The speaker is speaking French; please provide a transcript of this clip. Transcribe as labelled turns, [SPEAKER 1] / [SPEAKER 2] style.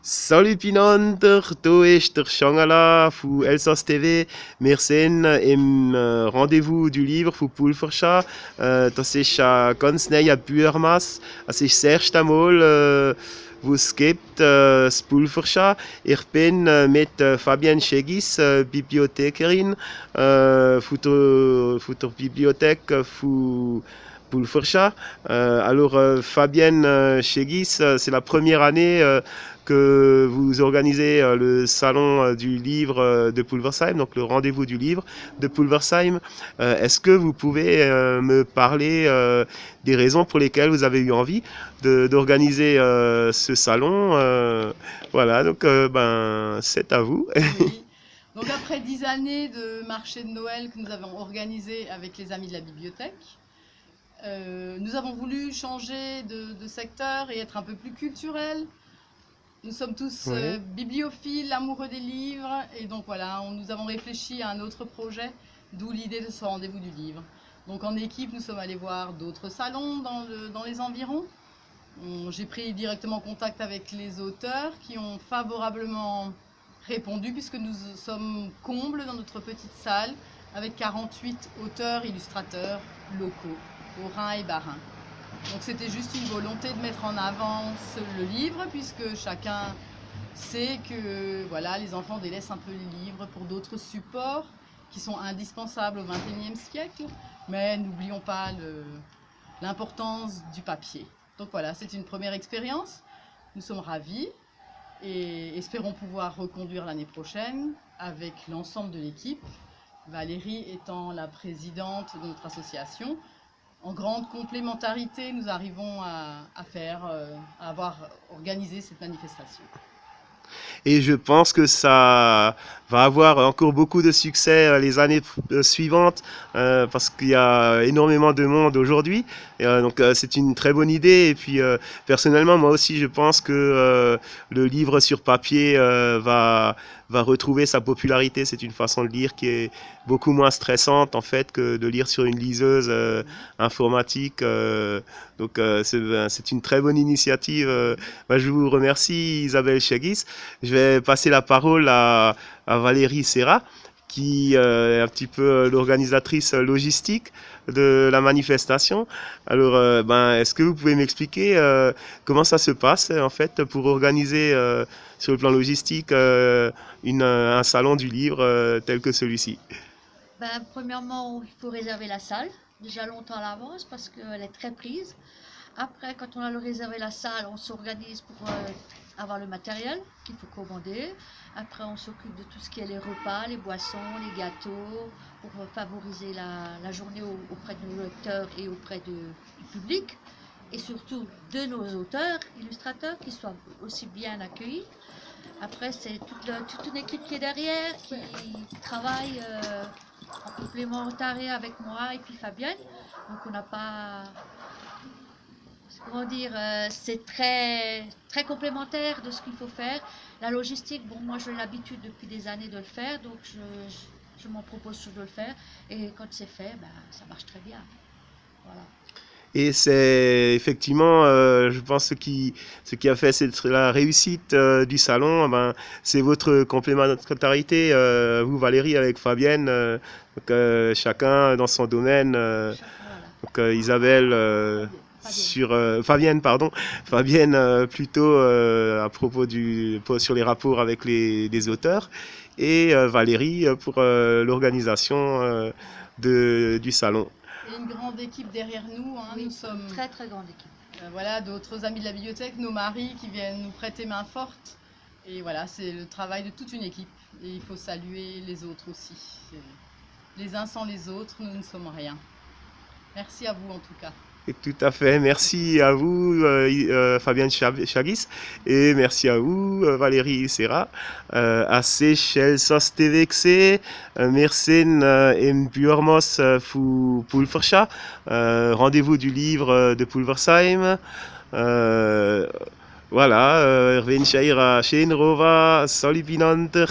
[SPEAKER 1] Salut Pinanter, to is der Shangala fu Elsass TV. Merci im rendez-vous du livre fu Pulverscha. Das ist ganz neu Buurmas. Es ist das erste Mal, wo es gibt, das Pulverscha. Ich bin mit Fabienne Schegis, Bibliothekarin, fu der Bibliothek fu Pulverscha. Fabienne Schegis, c'est la première année que vous organisez le salon du livre de Pulversheim, donc le rendez-vous du livre de Pulversheim. Est-ce que vous pouvez me parler des raisons pour lesquelles vous avez eu envie d'organiser ce salon? Voilà, donc c'est à vous.
[SPEAKER 2] Oui. Donc après 10 années de marché de Noël que nous avons organisé avec les amis de la bibliothèque, nous avons voulu changer de secteur et être un peu plus culturel. Nous sommes tous bibliophiles, amoureux des livres, et donc voilà, nous avons réfléchi à un autre projet, d'où l'idée de ce rendez-vous du livre. Donc en équipe, nous sommes allés voir d'autres salons dans les environs. J'ai pris directement contact avec les auteurs qui ont favorablement répondu, puisque nous sommes combles dans notre petite salle, avec 48 auteurs, illustrateurs locaux, au Rhin et Bas-Rhin. Donc c'était juste une volonté de mettre en avant le livre, puisque chacun sait que voilà, les enfants délaissent un peu les livres pour d'autres supports qui sont indispensables au XXIe siècle, mais n'oublions pas l'importance du papier. Donc voilà, c'est une première expérience, nous sommes ravis et espérons pouvoir reconduire l'année prochaine avec l'ensemble de l'équipe, Valérie étant la présidente de notre association. En grande complémentarité, nous arrivons à avoir organisé cette manifestation.
[SPEAKER 1] Et je pense que ça va avoir encore beaucoup de succès les années suivantes parce qu'il y a énormément de monde aujourd'hui. Donc c'est une très bonne idée. Et puis personnellement, moi aussi, je pense que le livre sur papier va retrouver sa popularité. C'est une façon de lire qui est beaucoup moins stressante en fait que de lire sur une liseuse informatique. Donc c'est une très bonne initiative. Moi, je vous remercie Isabelle Schegis. Je vais passer la parole à Valérie Serra, qui est un petit peu l'organisatrice logistique de la manifestation. Alors, est-ce que vous pouvez m'expliquer comment ça se passe en fait pour organiser sur le plan logistique un salon du livre tel que celui-ci?
[SPEAKER 3] Premièrement, il faut réserver la salle, déjà longtemps à l'avance parce qu'elle est très prise. Après, quand on a réservé la salle, on s'organise pour avoir le matériel qu'il faut commander. Après, on s'occupe de tout ce qui est les repas, les boissons, les gâteaux, pour favoriser la journée auprès de nos lecteurs et auprès du public. Et surtout de nos auteurs, illustrateurs, qui soient aussi bien accueillis. Après, c'est toute une équipe qui est derrière, qui travaille en complémentarité avec moi et puis Fabienne. Donc, on n'a pas... Comment dire, c'est très complémentaire de ce qu'il faut faire. La logistique, bon, moi j'ai l'habitude depuis des années de le faire, donc je m'en propose toujours de le faire. Et quand c'est fait, ça marche très bien. Voilà.
[SPEAKER 1] Et c'est effectivement, je pense, ce qui a fait la réussite du salon, c'est votre complémentarité, vous Valérie avec Fabienne, donc, chacun dans son domaine.
[SPEAKER 3] Voilà.
[SPEAKER 1] Donc, Isabelle... Fabienne, pardon. Fabienne plutôt à propos sur les rapports avec les auteurs et Valérie pour l'organisation du salon.
[SPEAKER 2] Et une grande équipe derrière nous, hein,
[SPEAKER 3] oui,
[SPEAKER 2] nous sommes
[SPEAKER 3] très très grande équipe.
[SPEAKER 2] Voilà, d'autres amis de la bibliothèque, nos maris qui viennent nous prêter main forte. Et voilà, c'est le travail de toute une équipe. Et il faut saluer les autres aussi. Les uns sans les autres, nous ne sommes rien. Merci à vous en tout cas.
[SPEAKER 1] Et tout à fait, merci à vous Fabienne Schegis et merci à vous Valérie Serra. À Elsass TV, merci im Buurmas fu Pulverscha, rendez-vous du livre de Pulversheim. Voilà, Erwin Shaira Shenrova, Salut Pinanter.